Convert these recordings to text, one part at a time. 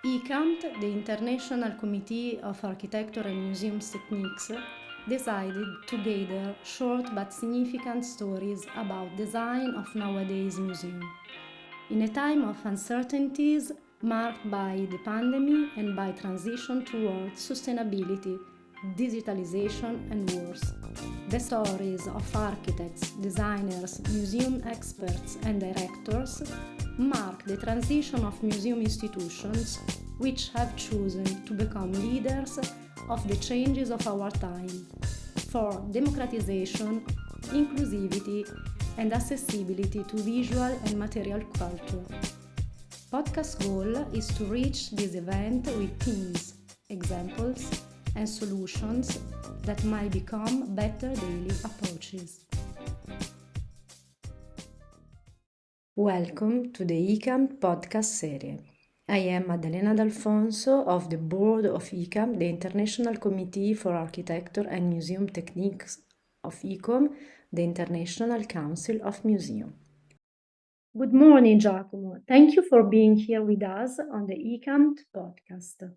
ICAMT, the International Committee of Architecture and Museums Techniques, decided to gather short but significant stories about design of nowadays museum. In a time of uncertainties marked by the pandemic and by transition towards sustainability, digitalization and wars, the stories of architects, designers, museum experts and directors mark the transition of museum institutions which have chosen to become leaders of the changes of our time for democratization, inclusivity and accessibility to visual and material culture. Podcast goal is to reach this event with themes, examples and solutions that might become better daily approaches. Welcome to the ICAMT podcast series. I am Maddalena D'Alfonso of the board of ICAMT, the International Committee for Architecture and Museum Techniques of ICOM, the International Council of Museums. Good morning, Giacomo. Thank you for being here with us on the ICAMT podcast.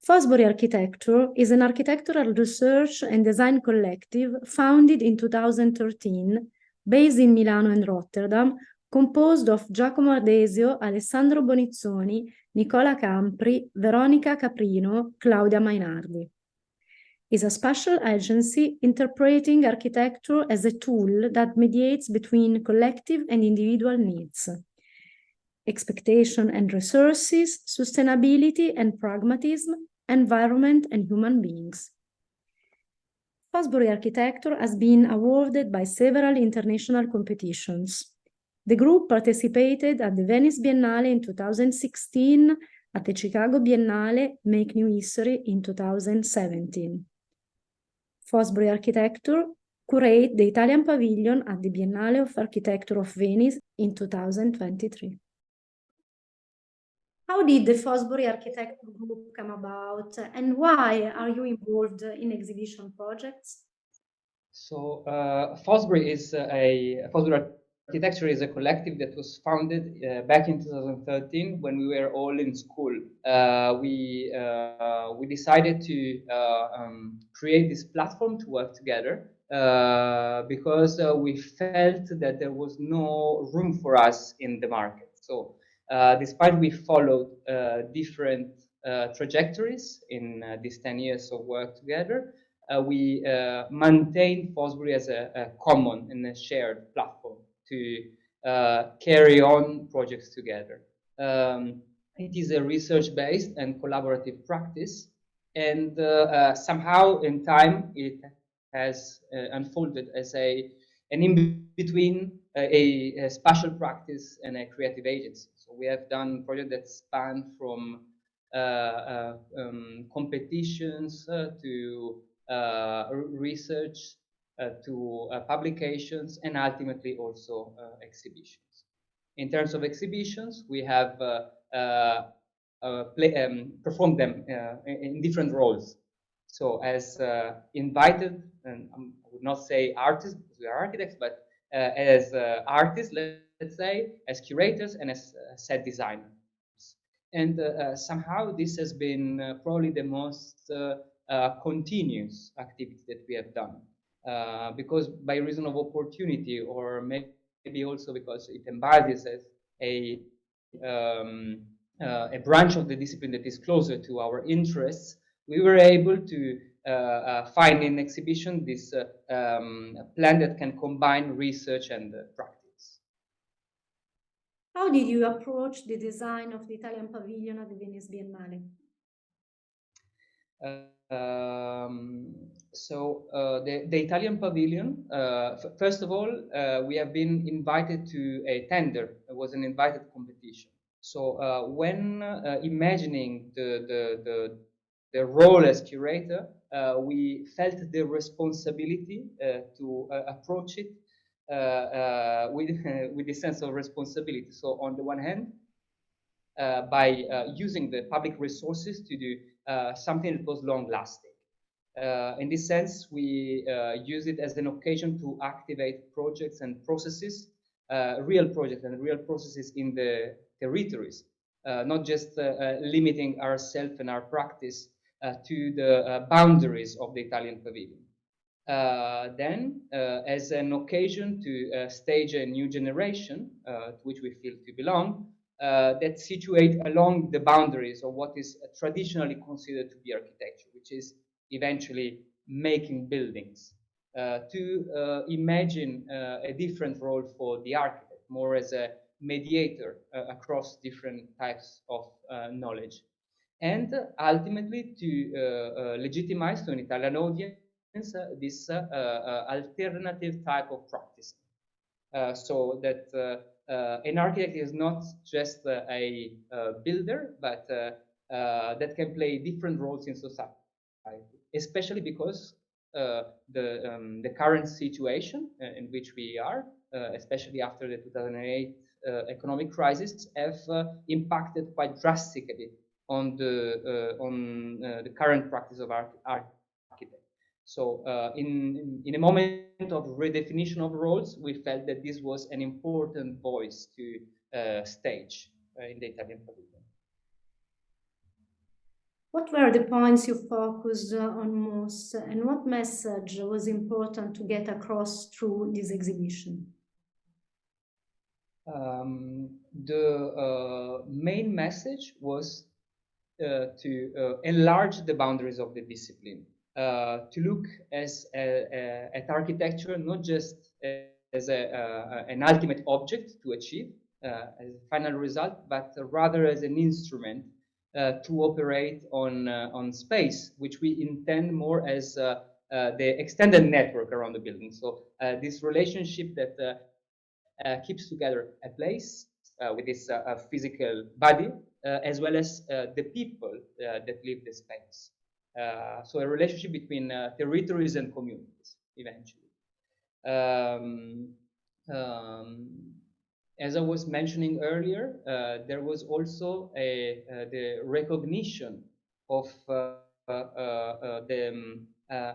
Fosbury Architecture is an architectural research and design collective founded in 2013, based in Milano and Rotterdam, composed of Giacomo Ardesio, Alessandro Bonizzoni, Nicola Campri, Veronica Caprino, Claudia Mainardi. Is a special agency interpreting architecture as a tool that mediates between collective and individual needs, expectation and resources, sustainability and pragmatism, environment and human beings. Fosbury Architecture has been awarded by several international competitions. The group participated at the Venice Biennale in 2016, at the Chicago Biennale Make New History in 2017. Fosbury Architecture curated the Italian Pavilion at the Biennale of Architecture of Venice in 2023. How did the Fosbury Architecture Group come about, and why are you involved in exhibition projects? So Fosbury Architecture is a collective that was founded back in 2013 when we were all in school. We decided to create this platform to work together because we felt that there was no room for us in the market. So despite we followed different trajectories in these 10 years of work together, we maintain Fosbury as a common and a shared platform to carry on projects together. It is a research-based and collaborative practice, and somehow in time it has unfolded as an in-between a spatial practice and a creative agency. So we have done projects that span from competitions to research to publications and ultimately also exhibitions. In terms of exhibitions, we have performed them in different roles. So as invited, and I would not say artists because we are architects, but as artists, let's say, as curators and as set designers. And somehow this has been probably the most continuous activity that we have done. Because by reason of opportunity, or maybe also because it embodies as a branch of the discipline that is closer to our interests, we were able to find in exhibition this plan that can combine research and practice. How did you approach the design of the Italian Pavilion at the Venice Biennale? The Italian Pavilion, first of all, we have been invited to a tender. It was an invited competition. So when imagining the role as curator, we felt the responsibility to approach it with a sense of responsibility. So on the one hand, by using the public resources to do something that was long-lasting. In this sense, we use it as an occasion to activate projects and processes, real projects and real processes in the territories not just limiting ourselves and our practice to the boundaries of the Italian pavilion. Then, as an occasion to stage a new generation to which we feel to belong, that situate along the boundaries of what is traditionally considered to be architecture, which is eventually making buildings, to imagine a different role for the architect, more as a mediator across different types of knowledge, and ultimately to legitimize to an Italian audience this alternative type of practice. So that an architect is not just a builder, but that can play different roles in society, especially because the current situation in which we are, especially after the 2008 economic crisis, have impacted quite drastically on the current practice of architecture. So in a moment of redefinition of roles, we felt that this was an important voice to stage in the Italian pavilion. What were the points you focused on most, and what message was important to get across through this exhibition? The main message was to enlarge the boundaries of the discipline, to look at architecture not just as an ultimate object to achieve as a final result, but rather as an instrument to operate on space, which we intend more as the extended network around the building. So this relationship that keeps together a place with its physical body, as well as the people that live the space. So a relationship between territories and communities, eventually. Um, um, as I was mentioning earlier, there was also the recognition of the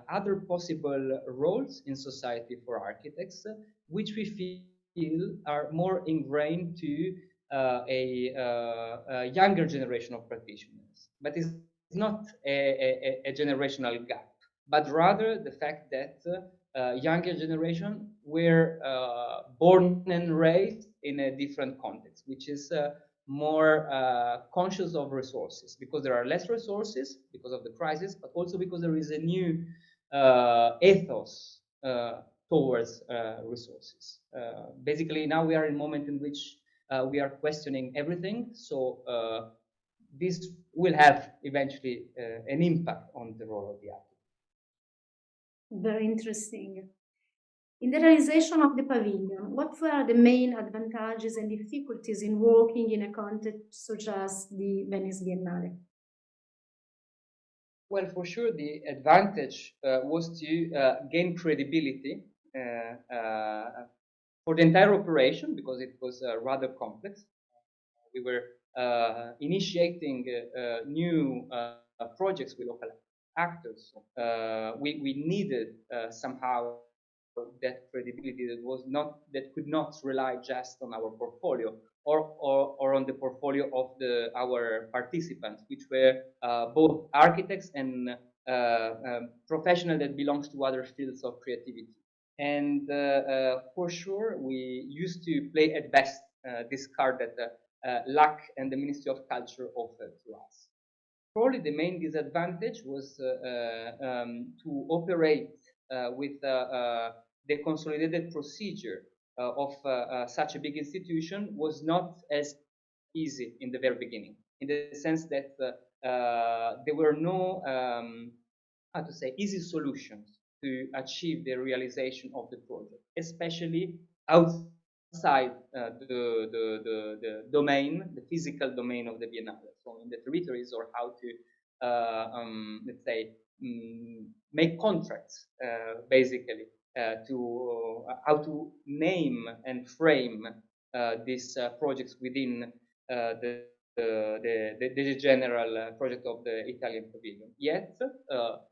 other possible roles in society for architects, which we feel are more ingrained to a younger generation of practitioners. But it's not a generational gap, but rather the fact that younger generation were born and raised in a different context, which is more conscious of resources, because there are less resources because of the crisis, but also because there is a new ethos towards resources. Basically, now we are in a moment in which we are questioning everything. So this will have eventually an impact on the role of the architect. Very interesting. In the realization of the pavilion, what were the main advantages and difficulties in working in a context such as the Venice Biennale? Well, for sure, the advantage was to gain credibility for the entire operation, because it was rather complex. We were initiating new projects with local actors. We needed somehow that credibility that could not rely just on our portfolio or on the portfolio of our participants, which were both architects and professionals that belongs to other fields of creativity. And for sure, we used to play at best this card that luck and the Ministry of Culture offered to us. Probably the main disadvantage was to operate with the consolidated procedure of such a big institution was not as easy in the very beginning, in the sense that there were no, how to say, easy solutions to achieve the realization of the project, especially outside the domain, the physical domain of the Biennale, so in the territories, or how to, let's say, make contracts, basically, to how to name and frame these projects within the general project of the Italian pavilion. Yet,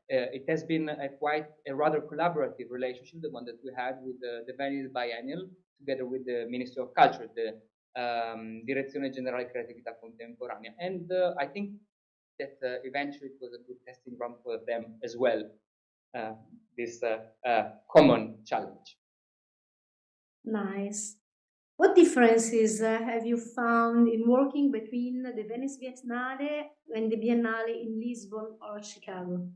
it has been quite a rather collaborative relationship, the one that we had with the Venice Biennial, together with the Ministry of Culture, the Direzione Generale Creatività Contemporanea. And I think that eventually it was a good testing ground for them as well, this common challenge. Nice. What differences have you found in working between the Venice Biennale and the Biennale in Lisbon or Chicago?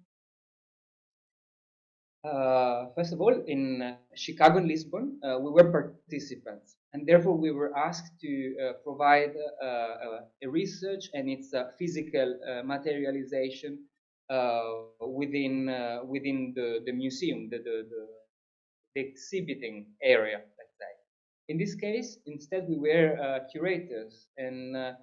First of all, in Chicago and Lisbon, we were participants, and therefore we were asked to provide a research and its physical materialization within the museum, the exhibiting area, let's say. In this case, instead, we were curators, and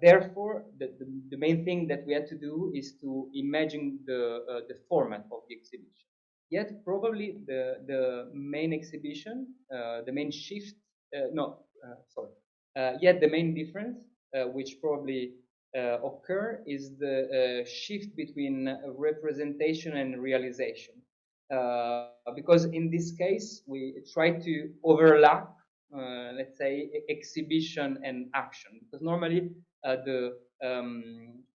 therefore, the main thing that we had to do is to imagine the format of the exhibition. Yet, probably the main exhibition, the main shift, no, sorry. Yet, the main difference, which probably occur, is the shift between representation and realization. Because in this case, we try to overlap, let's say, exhibition and action. Because normally the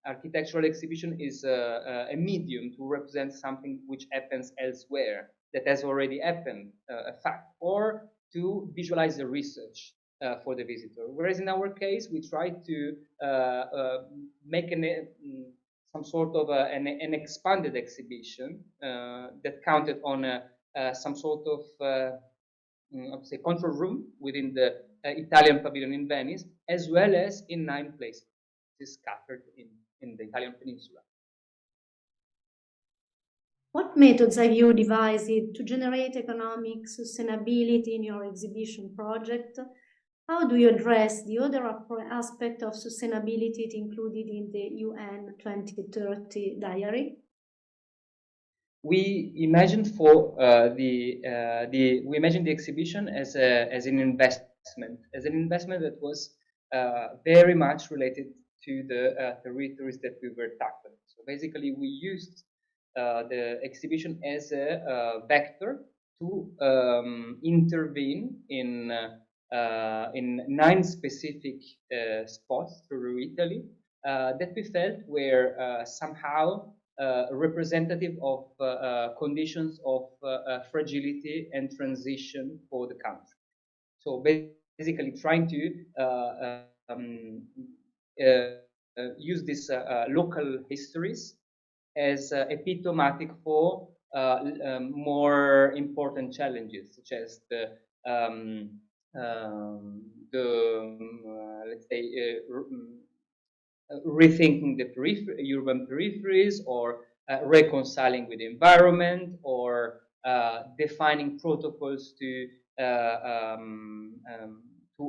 architectural exhibition is a medium to represent something which happens elsewhere, that has already happened, a fact, or to visualize the research for the visitor. Whereas in our case, we try to make some sort of an expanded exhibition that counted on some sort of I would say control room within the Italian pavilion in Venice, as well as in 9 places scattered in the Italian peninsula. What methods have you devised to generate economic sustainability in your exhibition project? How do you address the other aspect of sustainability included in the UN 2030 diary? We imagined for we imagined the exhibition as an investment that was very much related to the territories that we were tackling. So basically, we used the exhibition as a vector to intervene in 9 specific spots through Italy that we felt were somehow representative of conditions of fragility and transition for the country. So basically, trying to use these local histories as epitomatic for more important challenges, such as let's say rethinking the urban peripheries, or reconciling with the environment, or defining protocols to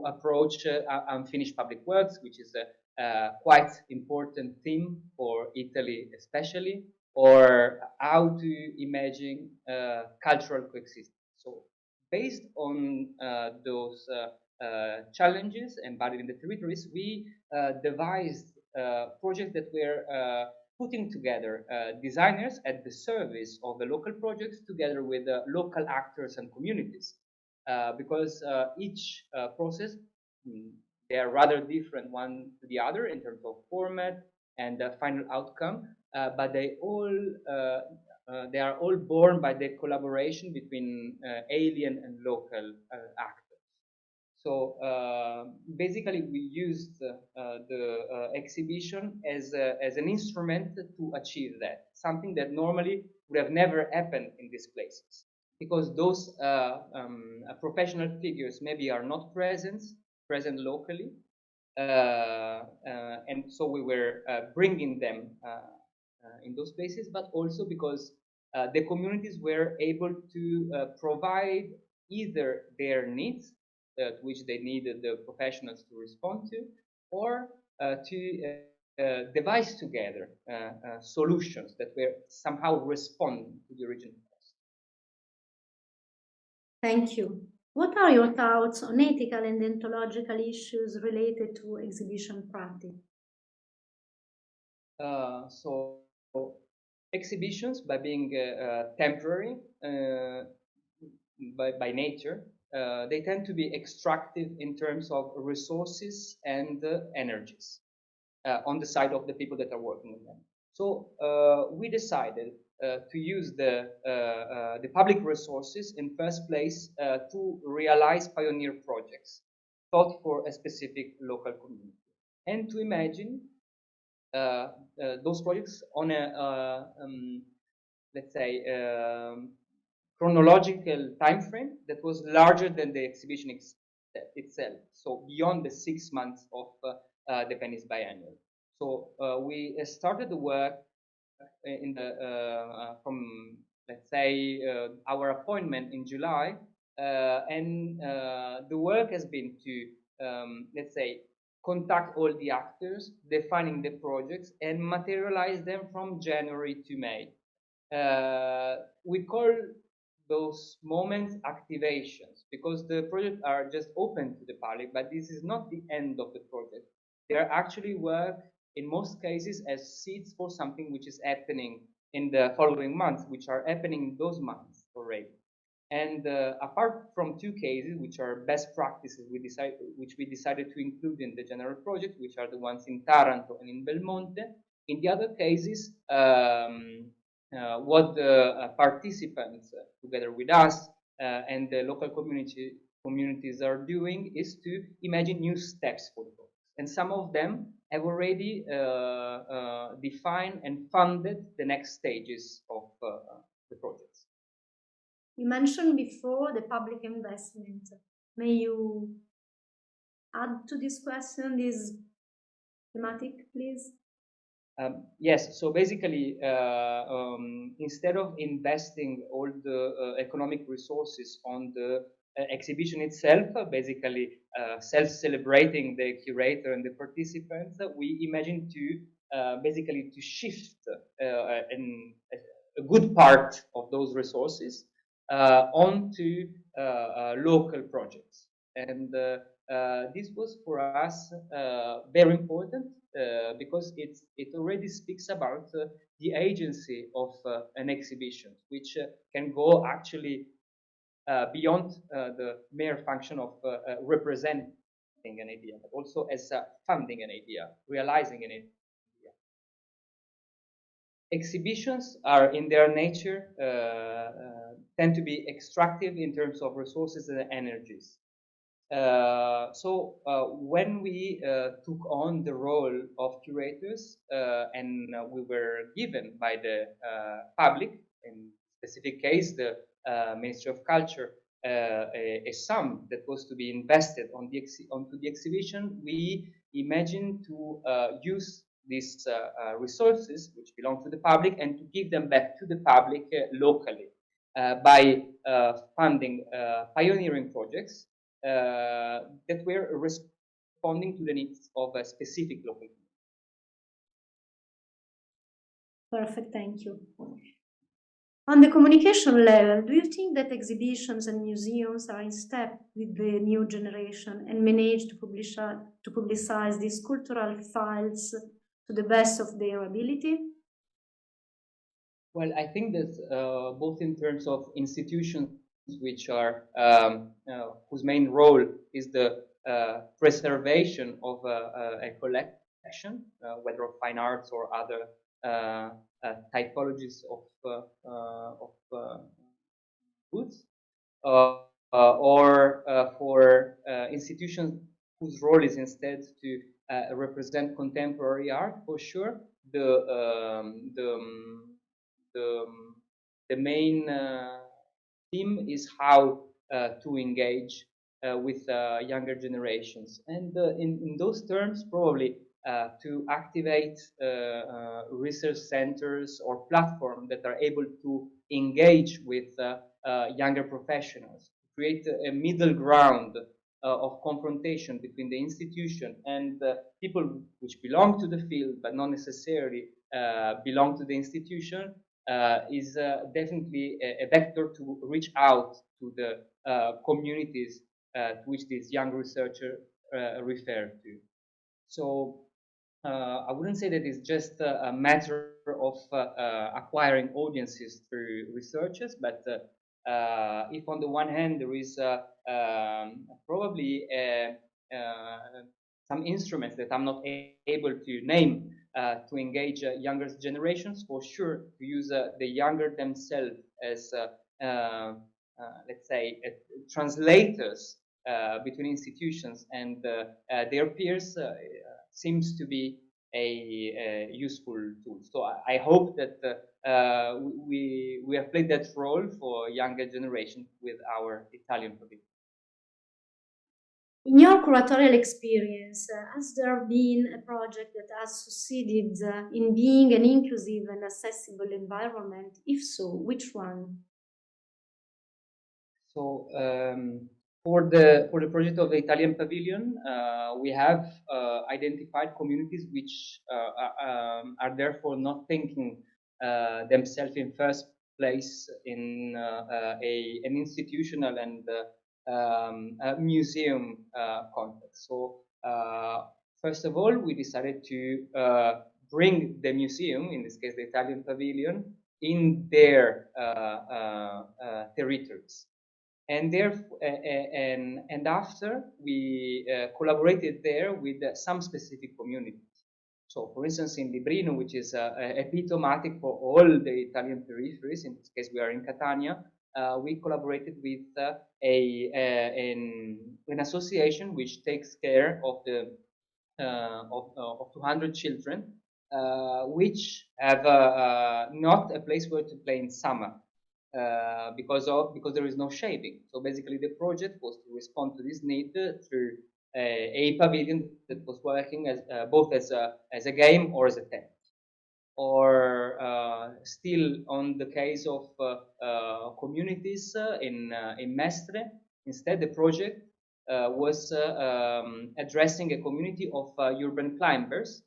approach unfinished public works, which is a quite important theme for Italy especially, or how to imagine cultural coexistence. So based on those challenges embodied in the territories, we devised projects that were putting together designers at the service of the local projects together with local actors and communities. Because each process, they are rather different one to the other in terms of format and final outcome, but they are all born by the collaboration between alien and local actors. So basically, we used the exhibition as an instrument to achieve that, something that normally would have never happened in these places, because those professional figures maybe are not present locally, and so we were bringing them in those places, but also because the communities were able to provide either their needs, to which they needed the professionals to respond to, or to devise together solutions that were somehow responding to the original cost. Thank you. What are your thoughts on ethical and ontological issues related to exhibition practice? So exhibitions, by being temporary by nature, they tend to be extractive in terms of resources and energies on the side of the people that are working on them. So we decided to use the public resources in first place to realize pioneer projects thought for a specific local community and to imagine those projects on a let's say chronological time frame that was larger than the exhibition itself, so beyond the 6 months of the Venice Biennial. So we started the work in the from, let's say, our appointment in July, and the work has been to let's say contact all the actors, defining the projects, and materialize them from January to May. We call those moments activations because the projects are just open to the public, but this is not the end of the project. They are actually work in most cases as seeds for something which is happening in the following months, which are happening in those months already. And apart from two cases, which are best practices, which we decided to include in the general project, which are the ones in Taranto and in Belmonte. In the other cases, what the participants, together with us and the local communities are doing is to imagine new steps for the project. And some of them have already defined and funded the next stages of the projects. You mentioned before the public investment. May you add to this question, this thematic, please? Yes, so basically, instead of investing all the economic resources on the exhibition itself, basically self-celebrating the curator and the participants, we imagine to basically to shift a good part of those resources onto local projects. And this was for us very important because it already speaks about the agency of an exhibition, which can go actually beyond the mere function of representing an idea, but also as funding an idea, realizing an idea. Exhibitions are in their nature tend to be extractive in terms of resources and energies. So when we took on the role of curators and we were given by the public, in specific case the Ministry of Culture, a sum that was to be invested onto the exhibition, we imagined to use these resources which belong to the public and to give them back to the public locally by funding pioneering projects that were responding to the needs of a specific local community. Perfect, thank you. On the communication level, do you think that exhibitions and museums are in step with the new generation and manage to publicize these cultural files to the best of their ability? Well, I think that both in terms of institutions which are whose main role is the preservation of a collection, whether of fine arts or other typologies of goods, or for institutions whose role is instead to represent contemporary art, for sure, the main theme is how to engage with younger generations. And in those terms, probably to activate research centers or platforms that are able to engage with younger professionals, create a middle ground of confrontation between the institution and people which belong to the field but not necessarily belong to the institution, is definitely a vector to reach out to the communities to which this young researcher referred to. So I wouldn't say that it's just a matter of acquiring audiences through researchers, but if on the one hand there is probably some instruments that I'm not able to name to engage younger generations, for sure, to use the younger themselves as, let's say, translators between institutions and their peers seems to be a useful tool. So I hope that we have played that role for younger generation with our Italian pavilion. In your curatorial experience, has there been a project that has succeeded in being an inclusive and accessible environment? If so, which one? So for the project of the Italian pavilion, we have identified communities which are therefore not thinking themselves in first place in an institutional and a museum context. So first of all, we decided to bring the museum, in this case the Italian pavilion, in their territories. And after we collaborated there with some specific communities. So, for instance, in Librino, which is epitomatic for all the Italian peripheries, in this case we are in Catania, we collaborated with an association which takes care of the of 200 children, which have not a place where to play in summer. Because there is no shading. So basically, the project was to respond to this need through a pavilion that was working as both as a game or as a tent. Or still on the case of communities in Mestre, instead the project was addressing a community of urban climbers.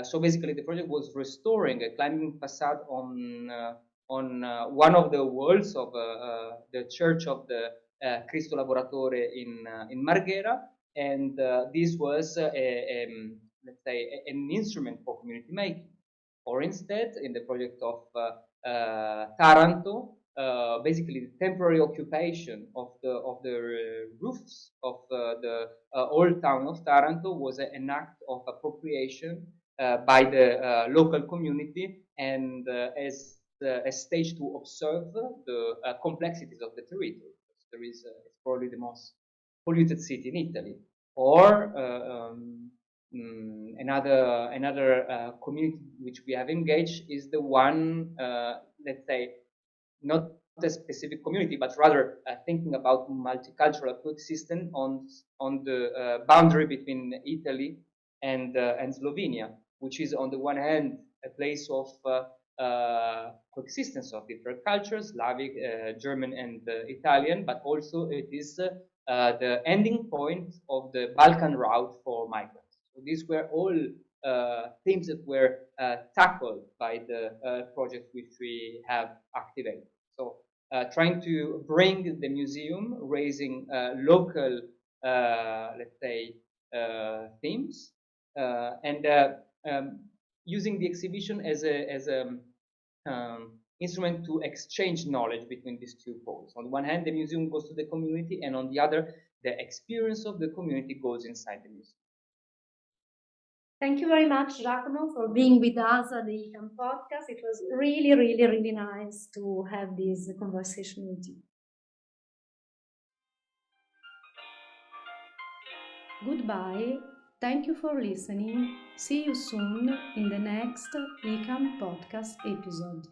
So basically, the project was restoring a climbing facade on one of the walls of the Church of the Cristo Laboratore in Marghera, and this was let's say an instrument for community making. Or instead, in the project of Taranto, basically the temporary occupation of the roofs of the old town of Taranto was an act of appropriation by the local community, and as a stage to observe the complexities of the territory. There is it's probably the most polluted city in Italy. Or another community which we have engaged is the one, let's say, not a specific community, but rather thinking about multicultural coexistence on the boundary between Italy and Slovenia, which is on the one hand a place of coexistence of different cultures, Slavic, German, and Italian, but also it is the ending point of the Balkan route for migrants. So these were all themes that were tackled by the project which we have activated. So trying to bring the museum, raising local, let's say, themes, and using the exhibition as a instrument to exchange knowledge between these two poles. On the one hand, the museum goes to the community, and on the other, the experience of the community goes inside the museum. Thank you very much, Giacomo, for being with us at the ICAMT podcast. It was really, really, really nice to have this conversation with you. Goodbye. Thank you for listening. See you soon in the next ICAMT podcast episode.